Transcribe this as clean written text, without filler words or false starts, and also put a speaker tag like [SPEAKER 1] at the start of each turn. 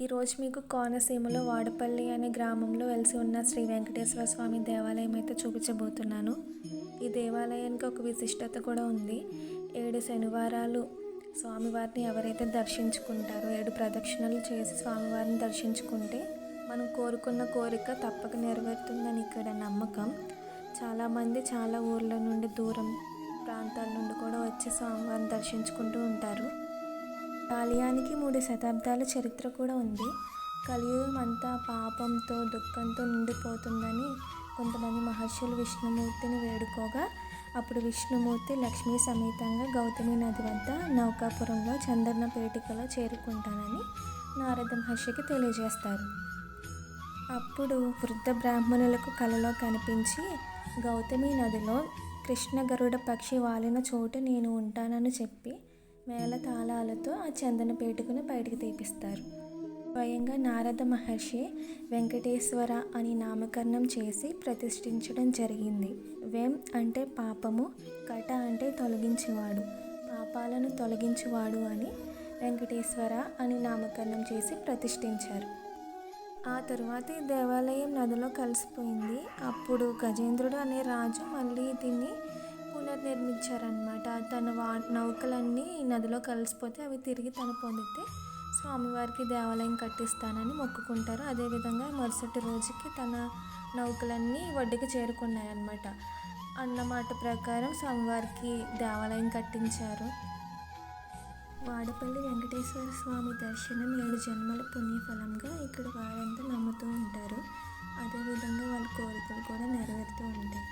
[SPEAKER 1] ఈరోజు మీకు కోనసీమలో వాడపల్లి అనే గ్రామంలో వెలిసి ఉన్న శ్రీ వెంకటేశ్వర స్వామి దేవాలయం అయితే చూపించబోతున్నాను. ఈ దేవాలయానికి ఒక విశిష్టత కూడా ఉంది. 7 శనివారాలు స్వామివారిని ఎవరైతే దర్శించుకుంటారో 7 ప్రదక్షిణలు చేసి స్వామివారిని దర్శించుకుంటే మనం కోరుకున్న కోరిక తప్పక నెరవేరుతుందని ఇక్కడ నమ్మకం. చాలామంది చాలా ఊర్ల నుండి దూరం ప్రాంతాల నుండి కూడా వచ్చి స్వామివారిని దర్శించుకుంటూ ఉంటారు. ఆలయానికి 3 శతాబ్దాల చరిత్ర కూడా ఉంది. కలియుగం అంతా పాపంతో దుఃఖంతో నిండిపోతుందని కొంతమంది మహర్షులు విష్ణుమూర్తిని వేడుకోగా అప్పుడు విష్ణుమూర్తి లక్ష్మీ సమేతంగా గౌతమి నది వద్ద నౌకాపురంలో చందనపేటికలో చేరుకుంటానని నారద మహర్షికి తెలియజేస్తారు. అప్పుడు వృద్ధ బ్రాహ్మణులకు కలలో కనిపించి గౌతమి నదిలో కృష్ణ గరుడ పక్షి వాలిన చోట నేను ఉంటానని చెప్పి మేళతాళాలతో ఆ చందనపేటికను బయటికి తీపిస్తారు. స్వయంగా నారద మహర్షి వెంకటేశ్వర అని నామకరణం చేసి ప్రతిష్ఠించడం జరిగింది. వెం అంటే పాపము, కట అంటే తొలగించేవాడు, పాపాలను తొలగించేవాడు అని వెంకటేశ్వర అని నామకరణం చేసి ప్రతిష్ఠించారు. ఆ తరువాత ఈ దేవాలయం నదిలో కలిసిపోయింది. అప్పుడు గజేంద్రుడు అనే రాజు మళ్ళీ దీన్ని పునర్నిర్మించారనమాట. తన నౌకలన్నీ నదిలో కలిసిపోతే అవి తిరిగి తను పొందితే స్వామివారికి దేవాలయం కట్టిస్తానని మొక్కుకుంటారు. అదేవిధంగా మరుసటి రోజుకి తన నౌకలన్నీ ఒడ్డుకి చేరుకున్నాయన్నమాట. అన్నమాట ప్రకారం స్వామివారికి దేవాలయం కట్టించారు. వాడపల్లి వెంకటేశ్వర స్వామి దర్శనం 7 జన్మల పుణ్యఫలంగా ఇక్కడ వారంతా నమ్ముతూ ఉంటారు. అదేవిధంగా వాళ్ళ కోరికలు కూడా నెరవేరుతూ ఉంటాయి.